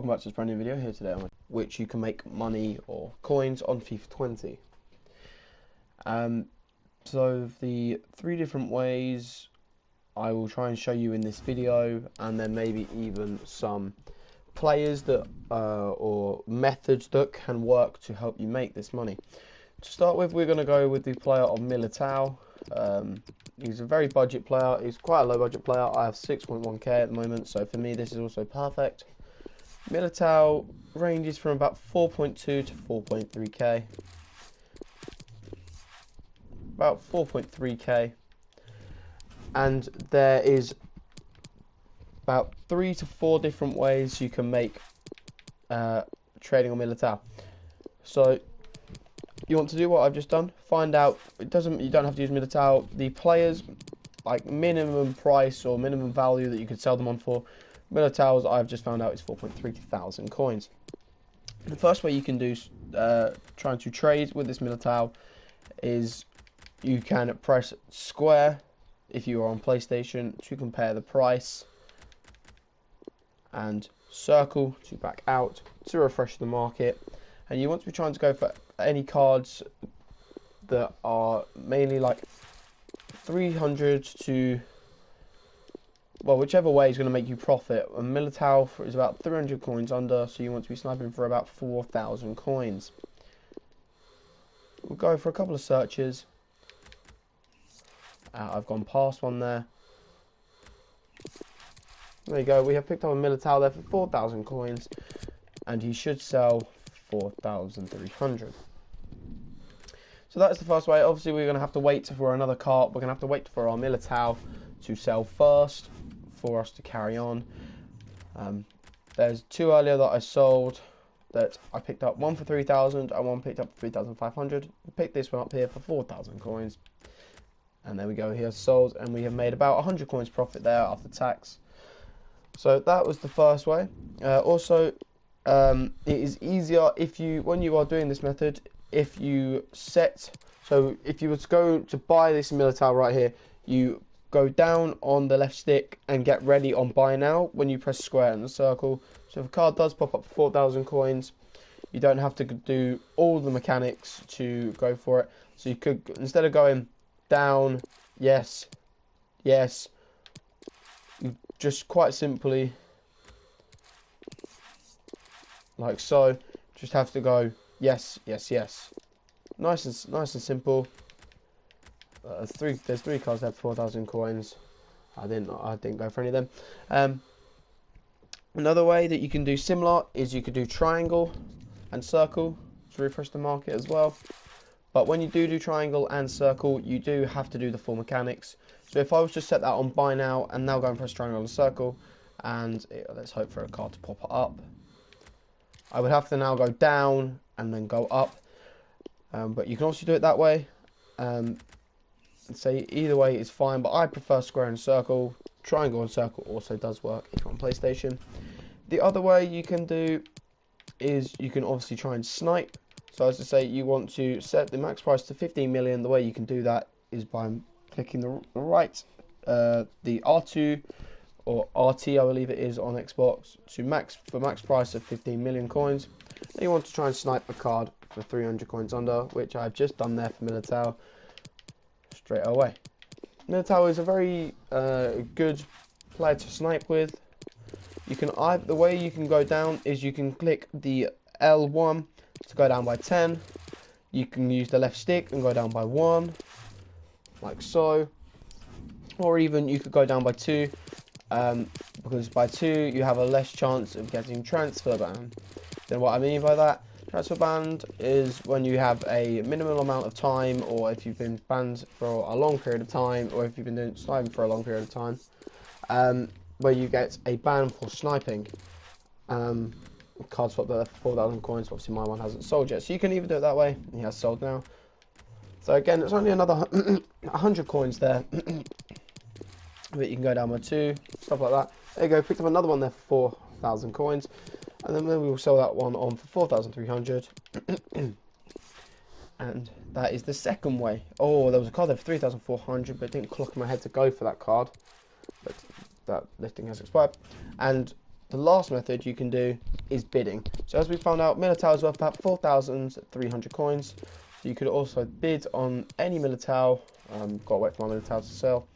Welcome back to this brand new video here today, which you can make money or coins on FIFA 20. So the three different ways I will try and show you in this video, and then maybe even some players that or methods that can work to help you make this money. To start with, we're going to go with the player of Militao. He's a very budget player. He's quite a low budget player. I have 6.1k at the moment, so for me this is also perfect. Militao ranges from about 4.2 to 4.3k. About 4.3k. And there is about 3 to 4 different ways you can make trading on Militao. So you want to do what I've just done. Find out, you don't have to use Militao. The players, like minimum price or minimum value that you could sell them on for. Militao's I've just found out is 4.3 thousand coins. The first way you can do trying to trade with this Militao is you can press square if you are on PlayStation to compare the price, and circle to back out to refresh the market. And you want to be trying to go for any cards that are mainly like 300 to, well, whichever way is going to make you profit. A Militao is about 300 coins under, so you want to be sniping for about 4,000 coins. We'll go for a couple of searches. I've gone past one there. There you go, we have picked up a Militao there for 4,000 coins, and he should sell 4,300. So that's the first way. Obviously, we're going to have to wait for another cart. We're going to have to wait for our Militao to sell first for us to carry on. There's two earlier that I sold that I picked up, one for 3,000 and one picked up for 3,500. We picked this one up here for 4,000 coins, and there we go, here sold, and we have made about 100 coins profit there after tax. So that was the first way. Also, it is easier when you are doing this method, if you set, so if you were to go to buy this Militao right here, you go down on the left stick and get ready on buy now when you press square in the circle. So if a card does pop up for 4,000 coins, you don't have to do all the mechanics to go for it. So you could, instead of going down, yes, yes, you just quite simply, like so, just have to go yes, yes, yes. Nice and simple. There's three cards there for 4,000 coins. I didn't go for any of them. Another way that you can do similar is you could do triangle and circle to refresh the market as well. But when you do triangle and circle, you do have to do the full mechanics. So if I was to set that on buy now and now go and press triangle and circle, and let's hope for a card to pop up, I would have to now go down and then go up. But you can also do it that way. So either way is fine, but I prefer square and circle. Triangle and circle also does work if you're on PlayStation. The other way you can do is you can obviously try and snipe. So as I say, you want to set the max price to 15 million. The way you can do that is by clicking the right, the R2 or RT, I believe it is on Xbox, to max price of 15 million coins. And you want to try and snipe a card for 300 coins under, which I've just done there for Militao straight away. Militao is a very good player to snipe with. You can the way you can go down is you can click the L1 to go down by 10. You can use the left stick and go down by 1, like so, or even you could go down by 2, because by 2 you have a less chance of getting transfer ban. Then what I mean by that, transfer banned is when you have a minimal amount of time, or if you've been banned for a long period of time, or if you've been doing sniping for a long period of time, where you get a ban for sniping. Cards swapped there for 4,000 coins. Obviously my one hasn't sold yet, so you can even do it that way. He has sold now. So again, it's only another 100 coins there. But you can go down by 2, stuff like that. There you go, picked up another one there for 4,000 coins. And then we will sell that one on for 4,300. And that is the second way. Oh, there was a card there for 3,400, but it didn't clock in my head to go for that card. But that listing has expired. And the last method you can do is bidding. So as we found out, Militao is worth about 4,300 coins. So you could also bid on any Militao. Got to wait for my Militao to sell.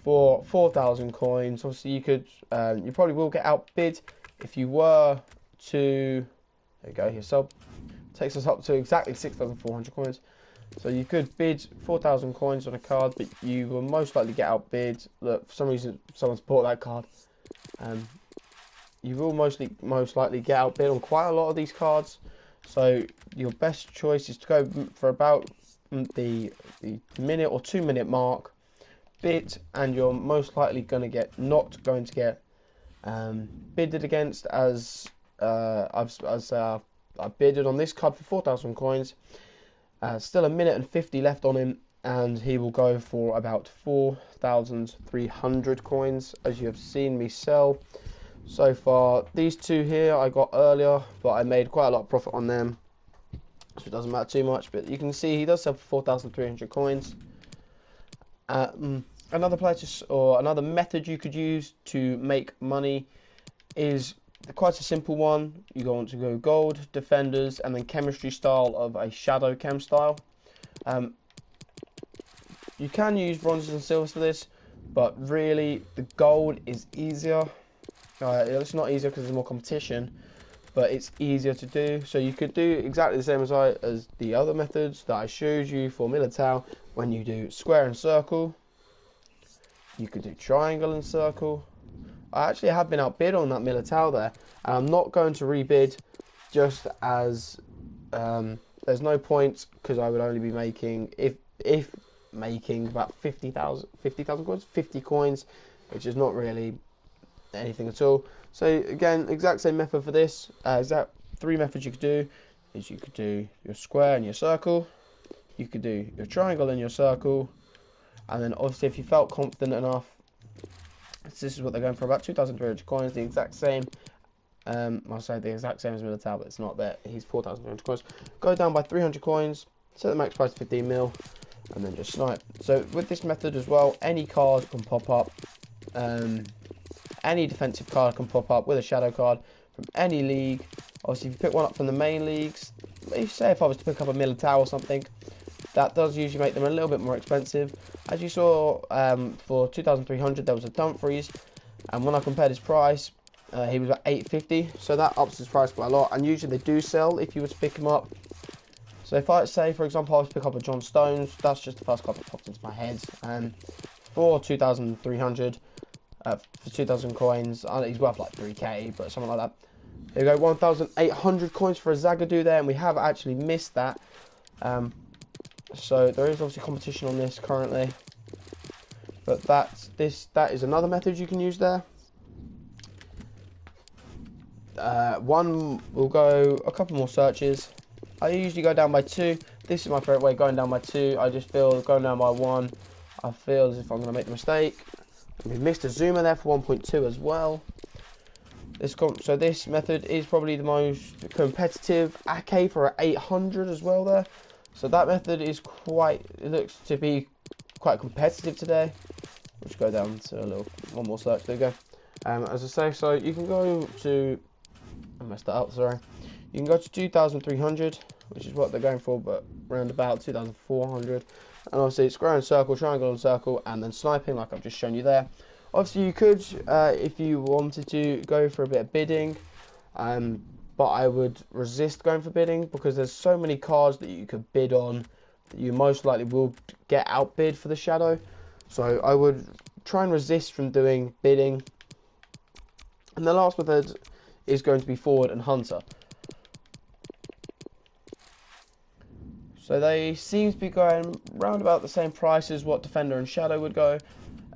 For 4,000 coins, obviously you could, you probably will get outbid if you were to, there you go, your sub takes us up to exactly 6,400 coins. So you could bid 4,000 coins on a card, but you will most likely get outbid. Look, for some reason someone's bought that card. You will most likely get outbid on quite a lot of these cards. So your best choice is to go for about the minute or 2 minute mark. Bid, and you're most likely not going to get bidded against, as I bidded on this card for 4,000 coins. Still a minute and 50 left on him, and he will go for about 4,300 coins, as you have seen me sell so far. These two here I got earlier, but I made quite a lot of profit on them, so it doesn't matter too much. But you can see he does sell for 4,300 coins. Another purchase or another method you could use to make money is quite a simple one. You want to go gold, defenders, and then chemistry style of a shadow chem style. You can use bronzes and silvers for this, but really the gold is easier. It's not easier because there's more competition, but it's easier to do. So you could do exactly the same as the other methods that I showed you for Militao. When you do square and circle, you could do triangle and circle. I actually have been outbid on that Militao there, and I'm not going to rebid, just as there's no point, because I would only be making, if making, about 50,000 coins, 50 coins, which is not really anything at all. So again, exact same method for this. Exact three methods you could do is you could do your square and your circle, you could do your triangle and your circle, and then obviously if you felt confident enough, this is what they're going for, about 2,300 coins, the exact same. I'll say the exact same as Militao, but it's not there. He's 4,300 coins. Go down by 300 coins, set the max price to 15 mil, and then just snipe. So with this method as well, any card can pop up. Any defensive card can pop up with a shadow card from any league. Obviously, if you pick one up from the main leagues, say if I was to pick up a Militao or something, that does usually make them a little bit more expensive. As you saw, for 2,300 there was a Dumfries, and when I compared his price, he was at 850, so that ups his price quite a lot. And usually they do sell if you were to pick him up. So if I say, for example, I was to pick up a John Stones, that's just the first card that popped into my head. For 2,300, for 2,000 coins, he's worth like 3k, but something like that. There you go, 1,800 coins for a Zagadou there, and we have actually missed that. So there is obviously competition on this currently, but that is another method you can use there. One will go a couple more searches. I usually go down by 2. This is my favourite way, going down by 2. I just feel going down by 1, I feel as if I'm going to make the mistake. We missed a zoomer there for 1.2 as well. So this method is probably the most competitive. Ake for 800 as well there. So that method is it looks to be quite competitive today. Let's go down to one more search. There we go. As I say, so you can go to, I messed that up, sorry. You can go to 2,300, which is what they're going for, but around about 2,400. And obviously it's square and circle, triangle and circle, and then sniping like I've just shown you there. Obviously you could, if you wanted to, go for a bit of bidding, but I would resist going for bidding, because there's so many cards that you could bid on that you most likely will get outbid for the shadow. So I would try and resist from doing bidding. And the last method is going to be forward and hunter. So they seem to be going round about the same price as what defender and shadow would go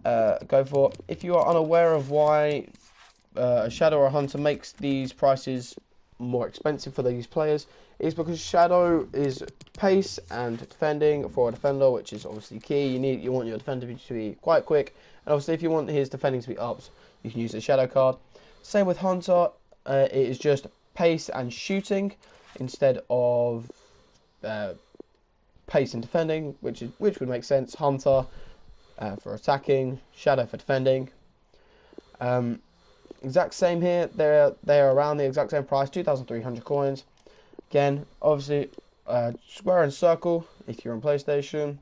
for. If you are unaware of why a shadow or a hunter makes these prices more expensive for these players, is because shadow is pace and defending for a defender, which is obviously key. You want your defender to be quite quick, and obviously if you want his defending to be ups, you can use the shadow card. Same with hunter, it is just pace and shooting instead of pace and defending, which would make sense. Hunter for attacking, shadow for defending. Exact same here. They're around the exact same price, 2,300 coins. Again, obviously, square and circle if you're on PlayStation,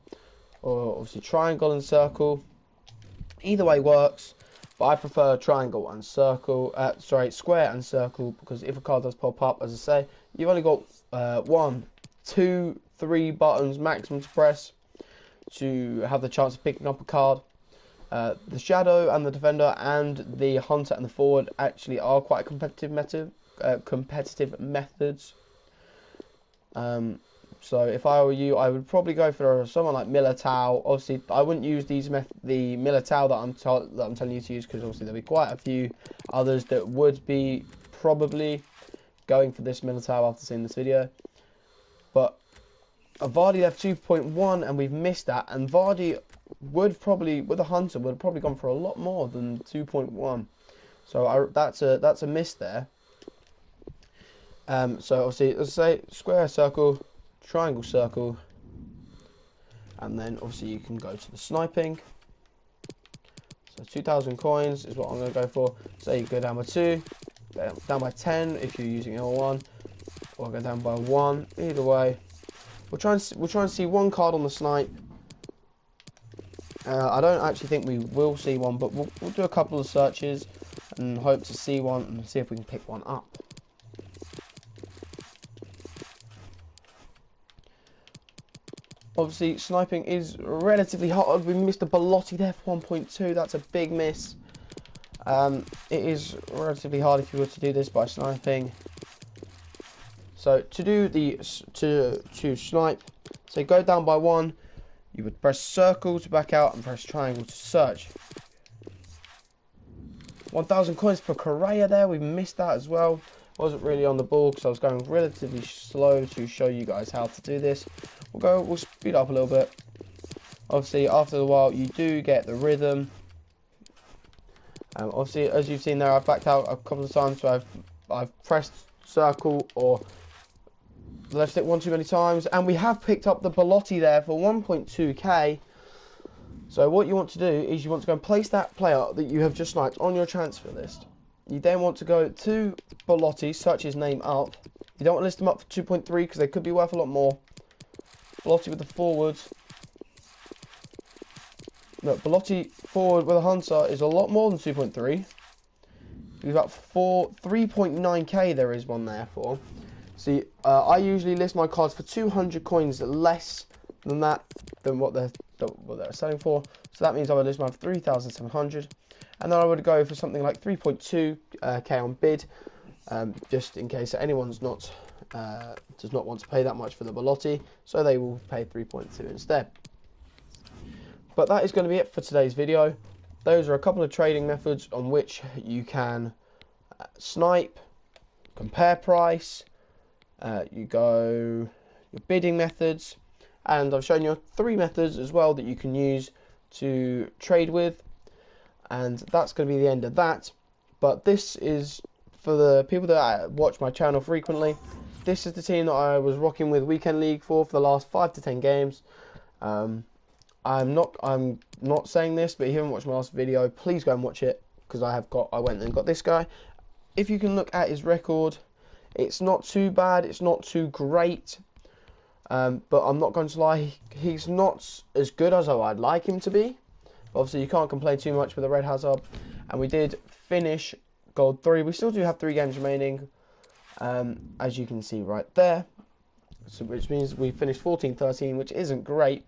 or obviously triangle and circle. Either way works, but I prefer triangle and circle. Square and circle, because if a card does pop up, as I say, you've only got 1, 2, 3 buttons maximum to press to have the chance of picking up a card. The shadow and the defender and the hunter and the forward actually are quite competitive methods. So if I were you, I would probably go for someone like Militao. Obviously, I wouldn't use the Militao that I'm telling you to use, because obviously there'll be quite a few others that would be probably going for this Militao after seeing this video. But Vardy left 2.1 and we've missed that, and Vardy would probably, with a hunter, would have probably gone for a lot more than 2.1. So that's a miss there. So obviously, as I say, square, circle, triangle, circle, and then obviously you can go to the sniping. So 2,000 coins is what I'm going to go for. So you go down by 2, down by 10 if you're using L1, or go down by 1. Either way, we'll try and see one card on the snipe. I don't actually think we will see one, but we'll do a couple of searches and hope to see one and see if we can pick one up. Obviously, sniping is relatively hard. We missed a Belotti there for 1.2. That's a big miss. It is relatively hard if you were to do this by sniping. So to snipe, so go down by 1. You would press circle to back out and press triangle to search. 1,000 coins for Correa there. We missed that as well. Wasn't really on the ball because I was going relatively slow to show you guys how to do this. We'll speed up a little bit. Obviously, after a while, you do get the rhythm. Obviously, as you've seen there, I've backed out a couple of times, so I've pressed circle or left it one too many times, and we have picked up the Belotti there for 1.2k. So what you want to do is you want to go and place that player that you have just sniped on your transfer list. You then want to go to Belotti, search his name up. You don't want to list them up for 2.3 because they could be worth a lot more. Belotti with the forwards. No, Belotti forward with a hunter is a lot more than 2.3. It's about 3.9k there is one there for. See, I usually list my cards for 200 coins less than that, than what they're selling for. So that means I would list mine for 3,700. And then I would go for something like 3.2k on bid, just in case anyone's does not want to pay that much for the Belotti, so they will pay 3.2 instead. But that is going to be it for today's video. Those are a couple of trading methods on which you can snipe, compare price, your bidding methods, and I've shown you 3 methods as well that you can use to trade with. And that's going to be the end of that. But this is, for the people that watch my channel frequently, this is the team that I was rocking with Weekend League for the last 5 to 10 games. I'm not saying this, but if you haven't watched my last video, please go and watch it, because I went and got this guy. If you can look at his record, it's not too bad, it's not too great. But I'm not going to lie, he's not as good as I'd like him to be. Obviously, you can't complain too much with the Red Hazard. And we did finish Gold 3. We still do have 3 games remaining, as you can see right there. So, which means we finished 14-13, which isn't great.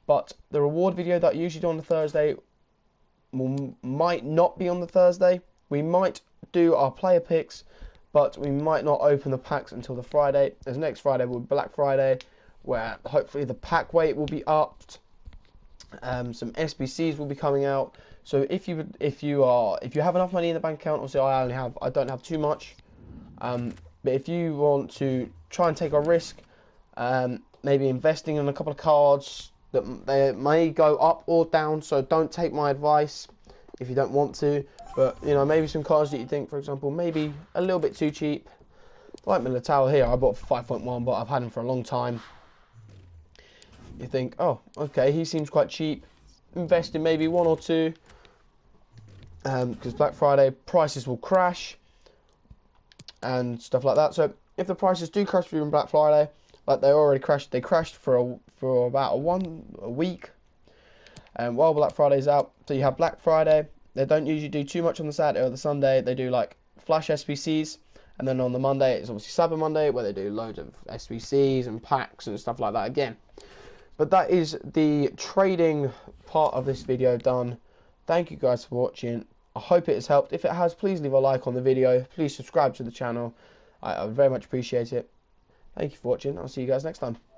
But the reward video that I usually do on the Thursday might not be on the Thursday. We might do our player picks, but we might not open the packs until the Friday. As next Friday will be Black Friday, where hopefully the pack weight will be upped. Some SBCs will be coming out. So if you have enough money in the bank account, obviously I don't have too much. But if you want to try and take a risk, maybe investing in a couple of cards that they may go up or down, so don't take my advice if you don't want to. But you know, maybe some cards that you think, for example, maybe a little bit too cheap. Like Militao here, I bought for 5.1, but I've had him for a long time. You think, oh, okay, he seems quite cheap. Invest in maybe 1 or 2. because Black Friday prices will crash and stuff like that. So if the prices do crash during Black Friday, like they already crashed, they crashed for about a week, and while Black Friday's out, so you have Black Friday. They don't usually do too much on the Saturday or the Sunday. They do like flash SBCs, and then on the Monday it's obviously Cyber Monday where they do loads of SBCs and packs and stuff like that again. But that is the trading part of this video done. Thank you guys for watching. I hope it has helped. If it has, please leave a like on the video. Please subscribe to the channel. I very much appreciate it. Thank you for watching. I'll see you guys next time.